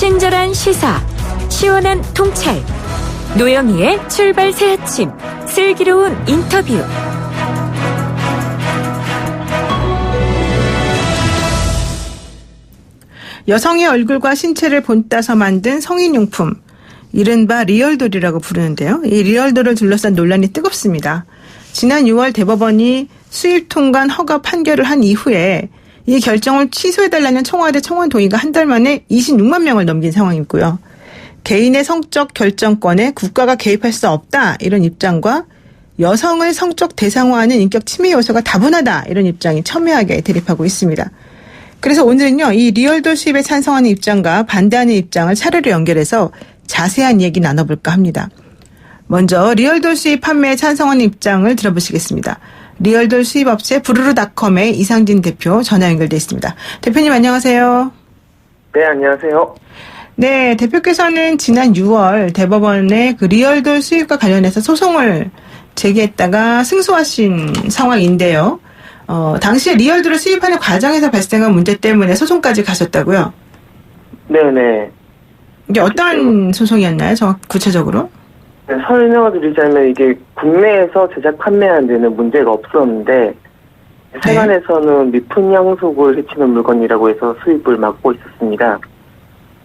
친절한 시사, 시원한 통찰, 노영희의 출발 새 아침, 슬기로운 인터뷰. 여성의 얼굴과 신체를 본따서 만든 성인용품, 이른바 리얼돌이라고 부르는데요. 이 리얼돌을 둘러싼 논란이 뜨겁습니다. 지난 6월 대법원이 수입 통관 허가 판결을 한 이후에 이 결정을 취소해달라는 청와대 청원 동의가 한 달 만에 26만 명을 넘긴 상황이고요. 개인의 성적 결정권에 국가가 개입할 수 없다, 이런 입장과 여성을 성적 대상화하는 인격 침해 요소가 다분하다, 이런 입장이 첨예하게 대립하고 있습니다. 그래서 오늘은요, 이 리얼돌 수입에 찬성하는 입장과 반대하는 입장을 차례로 연결해서 자세한 얘기 나눠볼까 합니다. 먼저 리얼돌 수입 판매에 찬성하는 입장을 들어보시겠습니다. 리얼돌 수입업체 부르르닷컴의 이상진 대표 전화 연결돼 있습니다. 대표님 안녕하세요. 네, 안녕하세요. 네, 대표께서는 지난 6월 대법원에 그 리얼돌 수입과 관련해서 소송을 제기했다가 승소하신 상황인데요. 당시에 리얼돌을 수입하는 과정에서 발생한 문제 때문에 소송까지 가셨다고요? 네네. 이게 어떤 소송이었나요? 구체적으로? 네, 설명드리자면 이게 국내에서 제작 판매하는 데는 문제가 없었는데 세관에서는 미풍 양속을 해치는 물건이라고 해서 수입을 막고 있었습니다.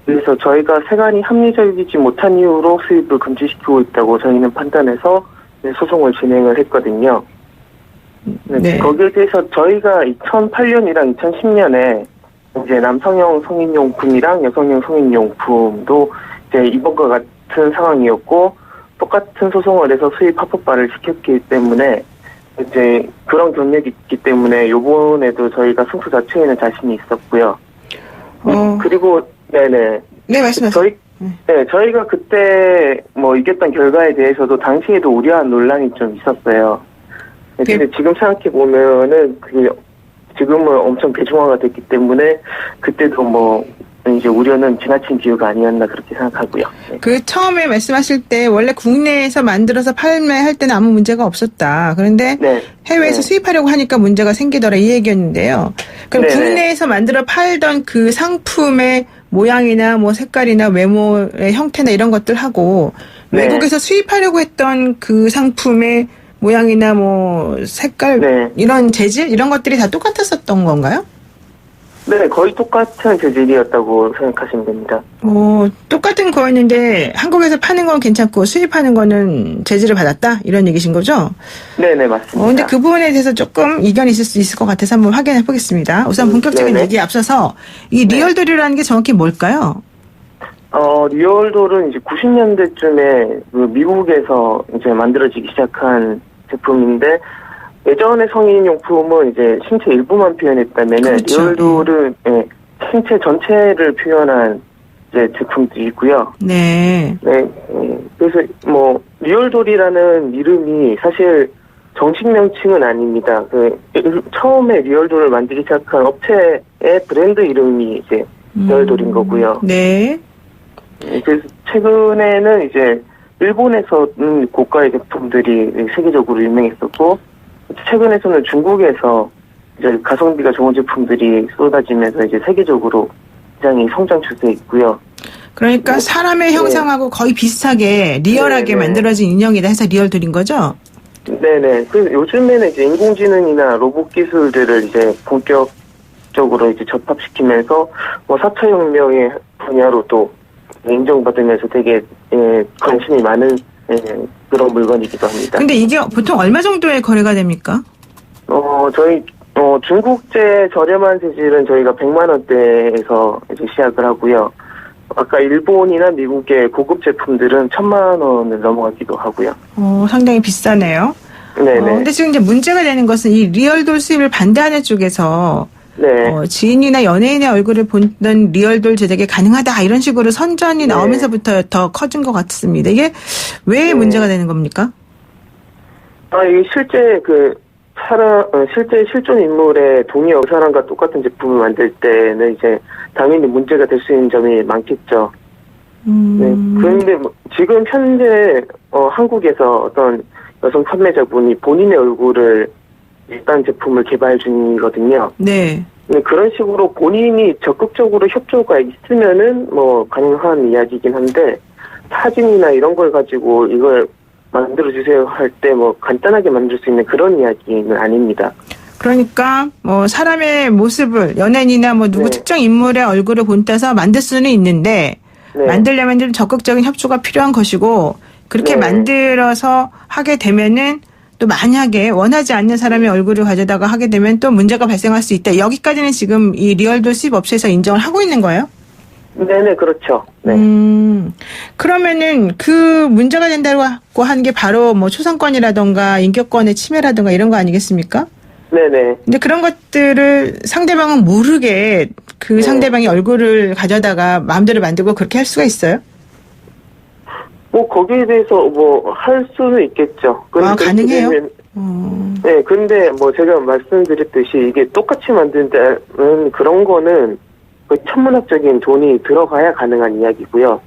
그래서 저희가 세관이 합리적이지 못한 이유로 수입을 금지시키고 있다고 저희는 판단해서 소송을 진행을 했거든요. 네. 거기에 대해서 저희가 2008년이랑 2010년에 이제 남성용 성인용품이랑 여성용 성인용품도 이제 이번과 같은 상황이었고 똑같은 소송을 해서 수입 합법화를 시켰기 때문에 이제 그런 경력이 있기 때문에 요번에도 저희가 승소 자체에는 자신이 있었고요. 그리고 네네. 네, 말씀하세요. 저희가 그때 이겼던 결과에 대해서도 당시에도 우려한 논란이 좀 있었어요. 근데 지금 생각해 보면은 그게 지금은 엄청 대중화가 됐기 때문에 그때도 이제 우려는 지나친 기회가 아니었나 그렇게 생각하고요. 네. 그 처음에 말씀하실 때 원래 국내에서 만들어서 판매할 때는 아무 문제가 없었다. 그런데 네. 해외에서 수입하려고 하니까 문제가 생기더라, 이 얘기였는데요. 그럼 네네. 국내에서 만들어 팔던 그 상품의 모양이나 색깔이나 외모의 형태나 이런 것들하고 네. 외국에서 수입하려고 했던 그 상품의 모양이나 색깔, 네. 이런 재질 이런 것들이 다 똑같았었던 건가요? 네, 거의 똑같은 재질이었다고 생각하시면 됩니다. 똑같은 거였는데 한국에서 파는 건 괜찮고 수입하는 거는 제지를 받았다, 이런 얘기신 거죠? 네네, 맞습니다. 근데 그 부분에 대해서 조금 이견이 있을 수 있을 것 같아서 한번 확인해 보겠습니다. 우선 본격적인 얘기에 앞서서 이 리얼돌이라는 게 정확히 뭘까요? 리얼돌은 이제 90년대쯤에 미국에서 이제 만들어지기 시작한 제품인데, 예전의 성인용품은 이제 신체 일부만 표현했다면은, 그렇죠. 리얼돌은 신체 전체를 표현한 이제 제품들이고요. 네. 네. 그래서 리얼돌이라는 이름이 사실 정식 명칭은 아닙니다. 처음에 리얼돌을 만들기 시작한 업체의 브랜드 이름이 이제 리얼돌인 거고요. 네. 그래서 최근에는 이제 일본에서는 고가의 제품들이 세계적으로 유명했었고, 최근에서는 중국에서 이제 가성비가 좋은 제품들이 쏟아지면서 이제 세계적으로 굉장히 성장 추세에 있고요. 그러니까 사람의 형상하고 거의 비슷하게 리얼하게 네네. 만들어진 인형이다 해서 리얼돌인 거죠? 네네. 그래서 요즘에는 이제 인공지능이나 로봇 기술들을 이제 본격적으로 이제 접합시키면서 4차 혁명의 분야로 또 인정받으면서 되게 관심이 많은 그런 물건이기도 합니다. 근데 이게 보통 얼마 정도의 거래가 됩니까? 저희 중국제 저렴한 재질은 저희가 100만 원대에서 이제 시작을 하고요. 아까 일본이나 미국의 고급 제품들은 1000만 원을 넘어가기도 하고요. 상당히 비싸네요. 네네. 근데 지금 이제 문제가 되는 것은 이 리얼돌 수입을 반대하는 쪽에서 네. 지인이나 연예인의 얼굴을 보는 리얼돌 제작이 가능하다, 이런 식으로 선전이 나오면서부터 더 커진 것 같습니다. 이게 왜 문제가 되는 겁니까? 이게 실제 실제 실존 인물의 동의 사람과 똑같은 제품을 만들 때는 이제 당연히 문제가 될 수 있는 점이 많겠죠. 네. 그런데 지금 현재 한국에서 어떤 여성 판매자분이 본인의 얼굴을 일단 제품을 개발 중이거든요. 네. 네, 그런 식으로 본인이 적극적으로 협조가 있으면은 뭐 가능한 이야기이긴 한데 사진이나 이런 걸 가지고 이걸 만들어주세요 할 때 뭐 간단하게 만들 수 있는 그런 이야기는 아닙니다. 그러니까 뭐 사람의 모습을 연예인이나 뭐 누구 네. 특정 인물의 얼굴을 본따서 만들 수는 있는데 네. 만들려면 좀 적극적인 협조가 필요한 것이고 그렇게 네. 만들어서 하게 되면은 또 만약에 원하지 않는 사람의 얼굴을 가져다가 하게 되면 또 문제가 발생할 수 있다. 여기까지는 지금 이 리얼도 수입 업체에서 인정을 하고 있는 거예요? 네네, 그렇죠. 네. 그러면은 그 문제가 된다고 하는 게 바로 뭐 초상권이라던가 인격권의 침해라던가 이런 거 아니겠습니까? 네네. 근데 그런 것들을 상대방은 모르게 그 네. 상대방의 얼굴을 가져다가 마음대로 만들고 그렇게 할 수가 있어요? 뭐 거기에 대해서 뭐 할 수는 있겠죠. 아, 가능해요? 네, 근데 뭐 제가 말씀드렸듯이 이게 똑같이 만든다는 그런 거는 거의 천문학적인 돈이 들어가야 가능한 이야기고요.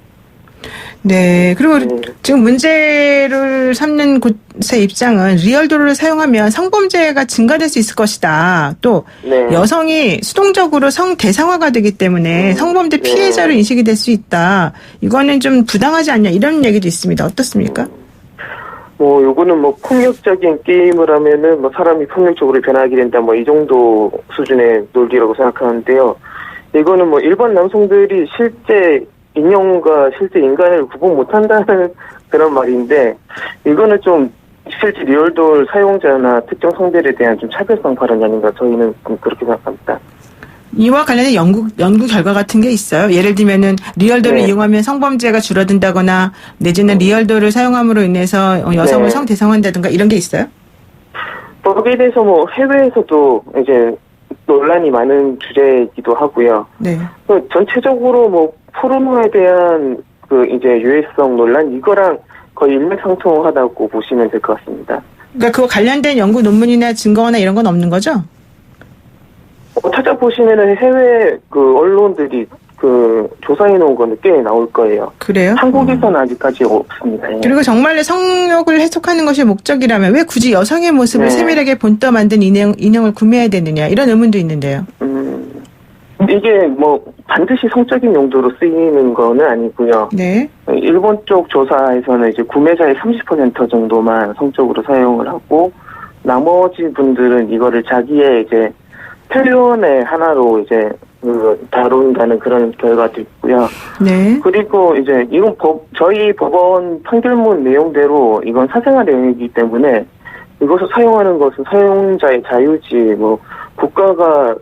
네. 그리고 네. 지금 문제를 삼는 곳의 입장은 리얼도를 사용하면 성범죄가 증가될 수 있을 것이다. 또 네. 여성이 수동적으로 성 대상화가 되기 때문에 성범죄 네. 피해자로 인식이 될 수 있다. 이거는 좀 부당하지 않냐 이런 얘기도 있습니다. 어떻습니까? 뭐 요거는 뭐 폭력적인 게임을 하면은 뭐 사람이 폭력적으로 변하게 된다 뭐 이 정도 수준의 논리라고 생각하는데요. 이거는 뭐 일반 남성들이 실제 인형과 실제 인간을 구분 못한다는 그런 말인데 이거는 좀 실제 리얼돌 사용자나 특정 성별에 대한 좀 차별성 발언이 아닌가 저희는 좀 그렇게 생각합니다. 이와 관련된 연구 결과 같은 게 있어요. 예를 들면은 리얼도를 네. 이용하면 성범죄가 줄어든다거나 내지는 리얼도를 사용함으로 인해서 여성을 네. 성대상화한다든가 이런 게 있어요? 거기에 대해서 뭐 해외에서도 이제 논란이 많은 주제이기도 하고요. 네. 전체적으로 뭐 포르노에 대한 그 이제 유해성 논란 이거랑 거의 일맥상통하다고 보시면 될 것 같습니다. 그러니까 그거 관련된 연구 논문이나 증거나 이런 건 없는 거죠? 찾아보시면은 해외 그 언론들이 그 조사해 놓은 거는 꽤 나올 거예요. 그래요? 한국에서는 아직까지 없습니다. 예. 그리고 정말로 성욕을 해석하는 것이 목적이라면 왜 굳이 여성의 모습을 네. 세밀하게 본떠 만든 인형을 구매해야 되느냐 이런 의문도 있는데요. 이게 뭐 반드시 성적인 용도로 쓰이는 거는 아니고요. 네. 일본 쪽 조사에서는 이제 구매자의 30% 정도만 성적으로 사용을 하고 나머지 분들은 이거를 자기의 이제 표현의 하나로 이제 다룬다는 그런 결과도 있고요. 네. 그리고 이제 이건 저희 법원 판결문 내용대로 이건 사생활의 영역이기 때문에 이것을 사용하는 것은 사용자의 자유지 뭐 국가가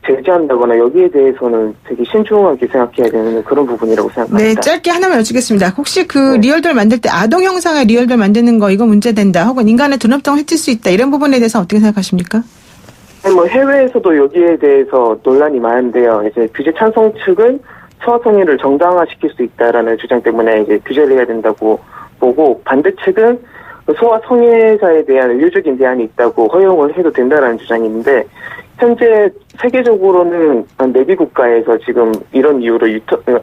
제재한다거나 여기에 대해서는 되게 신중하게 생각해야 되는 그런 부분이라고 생각합니다. 네, 짧게 하나만 여쭙겠습니다. 혹시 그 네. 리얼돌 만들 때 아동 형상의 리얼돌 만드는 거 이거 문제된다 혹은 인간의 존엄성을 해칠 수 있다 이런 부분에 대해서 어떻게 생각하십니까? 뭐 해외에서도 여기에 대해서 논란이 많은데요. 이제 규제 찬성 측은 소아성애를 정당화시킬 수 있다라는 주장 때문에 이제 규제를 해야 된다고 보고 반대 측은 소아성애자에 대한 의료적인 대안이 있다고 허용을 해도 된다라는 주장이 있는데 현재 세계적으로는 4개 국가에서 지금 이런 이유로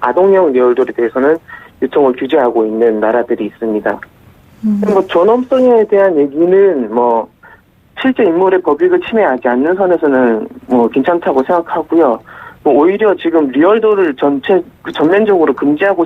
아동형 리얼돌에 대해서는 유통을 규제하고 있는 나라들이 있습니다. 뭐 존엄성에 대한 얘기는 뭐 실제 인물의 법익을 침해하지 않는 선에서는 뭐 괜찮다고 생각하고요. 뭐 오히려 지금 리얼돌을 전면적으로 금지하고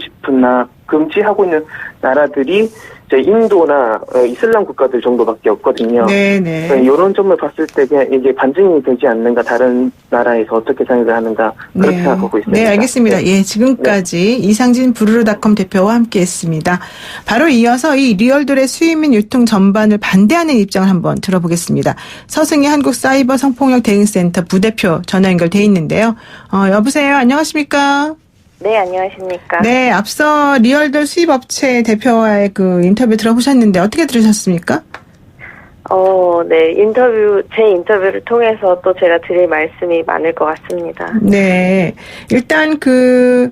있는 나라들이 이제 인도나 이슬람 국가들 정도밖에 없거든요. 네네. 이런 점을 봤을 때 그냥 이게 반증이 되지 않는가 다른 나라에서 어떻게 생각을 하는가 그렇게 생각하고 있습니다. 네, 알겠습니다. 예, 지금까지 이상진 부르르닷컴 대표와 함께했습니다. 바로 이어서 이 리얼돌의 수입 및 유통 전반을 반대하는 입장을 한번 들어보겠습니다. 서승희 한국사이버 성폭력 대응센터 부대표 전화 연결돼 있는데요. 여보세요. 안녕하십니까? 네, 안녕하십니까. 네, 앞서 리얼돌 수입업체 대표와의 그 인터뷰 들어보셨는데 어떻게 들으셨습니까? 네, 제 인터뷰를 통해서 또 제가 드릴 말씀이 많을 것 같습니다. 네. 일단 그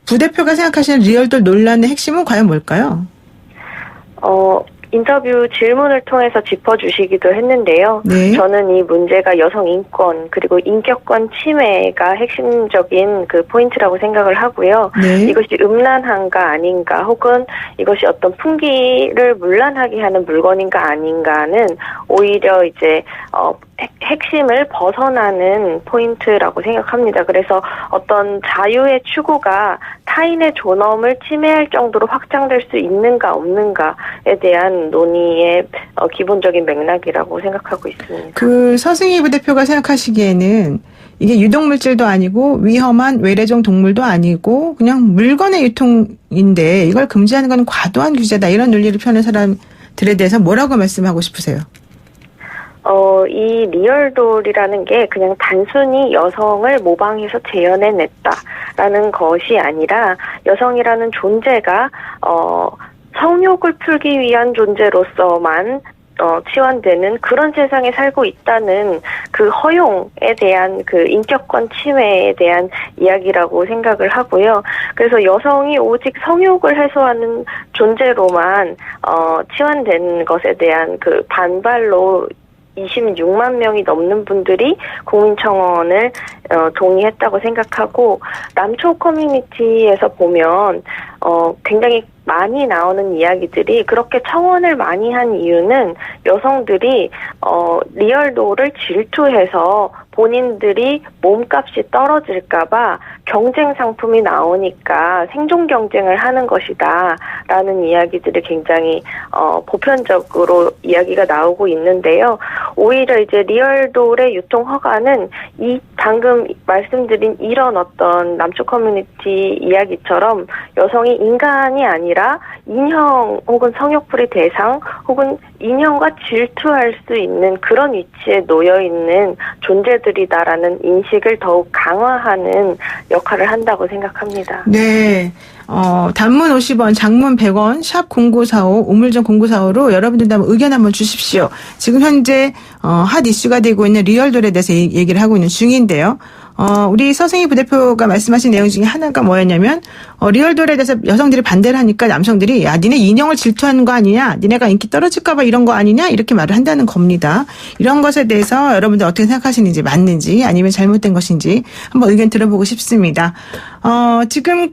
부대표가 생각하시는 리얼돌 논란의 핵심은 과연 뭘까요? 인터뷰 질문을 통해서 짚어주시기도 했는데요. 네. 저는 이 문제가 여성 인권 그리고 인격권 침해가 핵심적인 그 포인트라고 생각을 하고요. 네. 이것이 음란한가 아닌가 혹은 이것이 어떤 풍기를 문란하게 하는 물건인가 아닌가는 오히려 이제 핵심을 벗어나는 포인트라고 생각합니다. 그래서 어떤 자유의 추구가 타인의 존엄을 침해할 정도로 확장될 수 있는가 없는가에 대한 논의의 기본적인 맥락이라고 생각하고 있습니다. 그 서승희 부대표가 생각하시기에는 이게 유독물질도 아니고 위험한 외래종 동물도 아니고 그냥 물건의 유통인데 이걸 금지하는 건 과도한 규제다. 이런 논리를 펴는 사람들에 대해서 뭐라고 말씀하고 싶으세요? 이 리얼돌이라는 게 그냥 단순히 여성을 모방해서 재현해냈다라는 것이 아니라 여성이라는 존재가 성욕을 풀기 위한 존재로서만 치환되는 그런 세상에 살고 있다는 그 허용에 대한 그 인격권 침해에 대한 이야기라고 생각을 하고요. 그래서 여성이 오직 성욕을 해소하는 존재로만 치환된 것에 대한 그 반발로 26만 명이 넘는 분들이 국민청원을 동의했다고 생각하고 남초 커뮤니티에서 보면 굉장히 많이 나오는 이야기들이 그렇게 청원을 많이 한 이유는 여성들이 리얼도를 질투해서 본인들이 몸값이 떨어질까봐 경쟁 상품이 나오니까 생존 경쟁을 하는 것이다 라는 이야기들이 굉장히 보편적으로 이야기가 나오고 있는데요. 오히려 이제 리얼돌의 유통 허가는 이 방금 말씀드린 이런 어떤 남초 커뮤니티 이야기처럼 여성이 인간이 아니라 인형 혹은 성욕풀이 대상 혹은 인형과 질투할 수 있는 그런 위치에 놓여있는 존재들이다라는 인식을 더욱 강화하는 역할을 한다고 생각합니다. 네. 단문 50원, 장문 100원, 샵 0945, 우물정 0945로 여러분들도 한번 의견 한번 주십시오. 지금 현재 핫 이슈가 되고 있는 리얼돌에 대해서 얘기를 하고 있는 중인데요. 우리 서승희 부대표가 말씀하신 내용 중에 하나가 뭐였냐면 리얼돌에 대해서 여성들이 반대를 하니까 남성들이 야 니네 인형을 질투하는 거 아니냐, 니네가 인기 떨어질까 봐 이런 거 아니냐 이렇게 말을 한다는 겁니다. 이런 것에 대해서 여러분들 어떻게 생각하시는지, 맞는지 아니면 잘못된 것인지 한번 의견 들어보고 싶습니다. 지금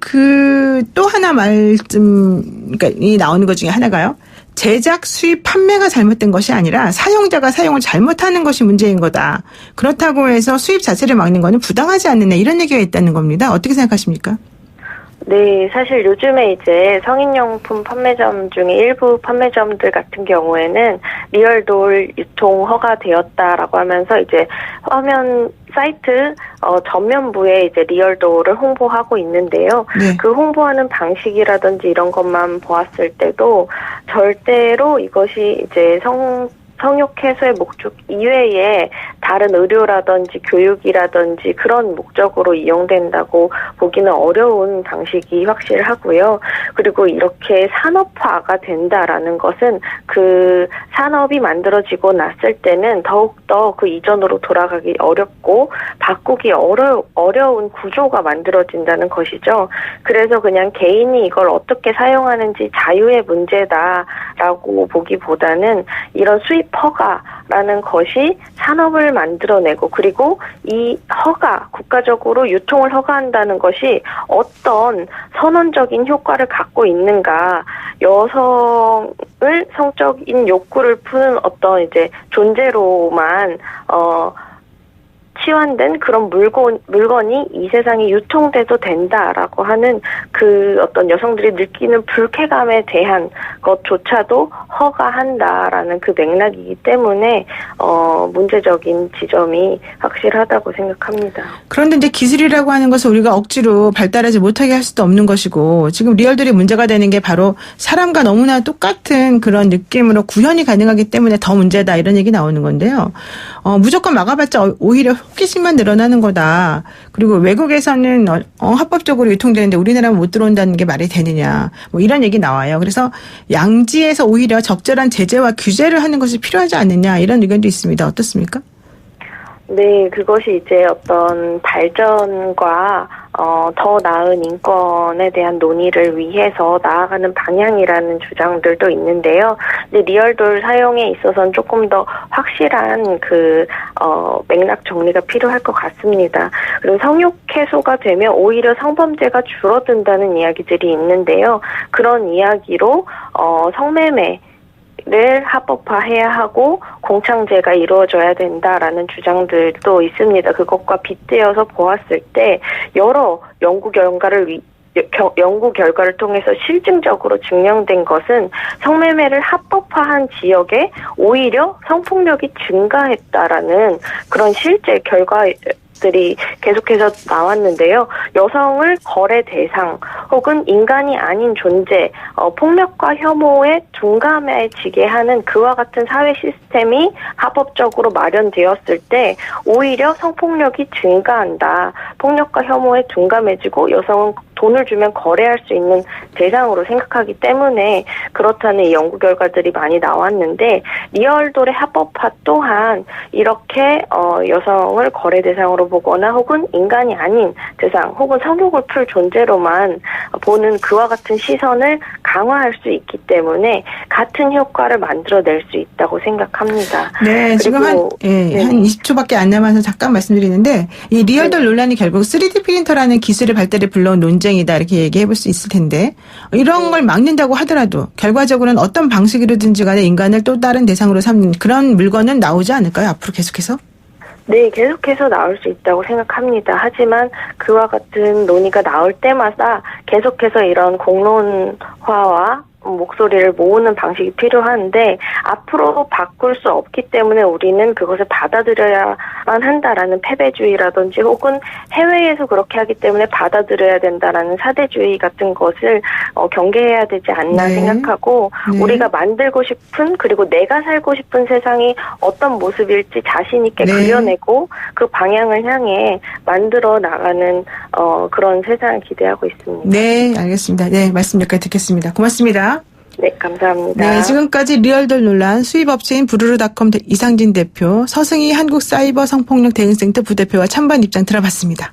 또 하나 그러니까 이 나오는 것 중에 하나가요. 제작, 수입, 판매가 잘못된 것이 아니라 사용자가 사용을 잘못하는 것이 문제인 거다. 그렇다고 해서 수입 자체를 막는 거는 부당하지 않느냐 이런 얘기가 있다는 겁니다. 어떻게 생각하십니까? 네, 사실 요즘에 이제 성인용품 판매점 중에 일부 판매점들 같은 경우에는 리얼돌 유통 허가되었다라고 하면서 이제 화면 사이트 전면부에 이제 리얼돌을 홍보하고 있는데요. 네. 그 홍보하는 방식이라든지 이런 것만 보았을 때도 절대로 이것이 이제 성욕 해소의 목적 이외에 다른 의료라든지 교육이라든지 그런 목적으로 이용된다고 보기는 어려운 방식이 확실하고요. 그리고 이렇게 산업화가 된다라는 것은 그 산업이 만들어지고 났을 때는 더욱더 그 이전으로 돌아가기 어렵고 바꾸기 어려운 구조가 만들어진다는 것이죠. 그래서 그냥 개인이 이걸 어떻게 사용하는지 자유의 문제다라고 보기보다는 이런 수입 허가라는 것이 산업을 만들어내고 그리고 이 국가적으로 유통을 허가한다는 것이 어떤 선언적인 효과를 갖고 있는가, 여성을 성적인 욕구를 푸는 어떤 이제 존재로만 치환된 그런 물건이 이 세상에 유통돼도 된다라고 하는 그 어떤 여성들이 느끼는 불쾌감에 대한 것조차도 허가한다라는 그 맥락이기 때문에 문제적인 지점이 확실하다고 생각합니다. 그런데 이제 기술이라고 하는 것을 우리가 억지로 발달하지 못하게 할 수도 없는 것이고 지금 리얼돌이 문제가 되는 게 바로 사람과 너무나 똑같은 그런 느낌으로 구현이 가능하기 때문에 더 문제다 이런 얘기 나오는 건데요. 무조건 막아봤자 오히려 호기심만 늘어나는 거다. 그리고 외국에서는 합법적으로 유통되는데 우리나라는 못 들어온다는 게 말이 되느냐. 뭐 이런 얘기 나와요. 그래서 양지에서 오히려 적절한 제재와 규제를 하는 것이 필요하지 않느냐 이런 의견도 있습니다. 어떻습니까? 네, 그것이 이제 어떤 발전과 더 나은 인권에 대한 논의를 위해서 나아가는 방향이라는 주장들도 있는데요. 이제 리얼돌 사용에 있어서는 조금 더 확실한 맥락 정리가 필요할 것 같습니다. 그리고 성욕 해소가 되면 오히려 성범죄가 줄어든다는 이야기들이 있는데요. 그런 이야기로 성매매 를 합법화해야 하고 공창제가 이루어져야 된다라는 주장들도 있습니다. 그것과 빗대어서 보았을 때 여러 연구 결과를 통해서 실증적으로 증명된 것은 성매매를 합법화한 지역에 오히려 성폭력이 증가했다라는 그런 실제 결과들이 계속해서 나왔는데요. 여성을 거래 대상 혹은 인간이 아닌 존재, 폭력과 혐오에 둔감해지게 하는 그와 같은 사회 시스템이 합법적으로 마련되었을 때 오히려 성폭력이 증가한다. 폭력과 혐오에 둔감해지고 여성은 돈을 주면 거래할 수 있는 대상으로 생각하기 때문에 그렇다는 이 연구 결과들이 많이 나왔는데 리얼돌의 합법화 또한 이렇게 여성을 거래 대상으로 보거나 혹은 인간이 아닌 대상 혹은 성욕을 풀 존재로만 보는 그와 같은 시선을 강화할 수 있기 때문에 같은 효과를 만들어낼 수 있다고 생각합니다. 네, 지금 한 20초밖에 안 남아서 잠깐 말씀드리는데 이 리얼돌 논란이 결국 3D 프린터라는 기술의 발달에 불러온 논쟁이다 이렇게 얘기해 볼 수 있을 텐데 이런 걸 막는다고 하더라도 결과적으로는 어떤 방식으로든지 간에 인간을 또 다른 대상으로 삼는 그런 물건은 나오지 않을까요? 앞으로 계속해서? 네, 계속해서 나올 수 있다고 생각합니다. 하지만 그와 같은 논의가 나올 때마다 계속해서 이런 공론화와 목소리를 모으는 방식이 필요한데 앞으로 바꿀 수 없기 때문에 우리는 그것을 받아들여야만 한다라는 패배주의라든지 혹은 해외에서 그렇게 하기 때문에 받아들여야 된다라는 사대주의 같은 것을 경계해야 되지 않나 네. 생각하고 네. 우리가 만들고 싶은 그리고 내가 살고 싶은 세상이 어떤 모습일지 자신 있게 네. 그려내고 그 방향을 향해 만들어 나가는 그런 세상을 기대하고 있습니다. 네, 알겠습니다. 네, 말씀 몇 가지 듣겠습니다. 고맙습니다. 네, 감사합니다. 네, 지금까지 리얼돌 논란 수입업체인 부르르닷컴 이상진 대표, 서승희 한국사이버 성폭력 대응센터 부대표와 찬반 입장 들어봤습니다.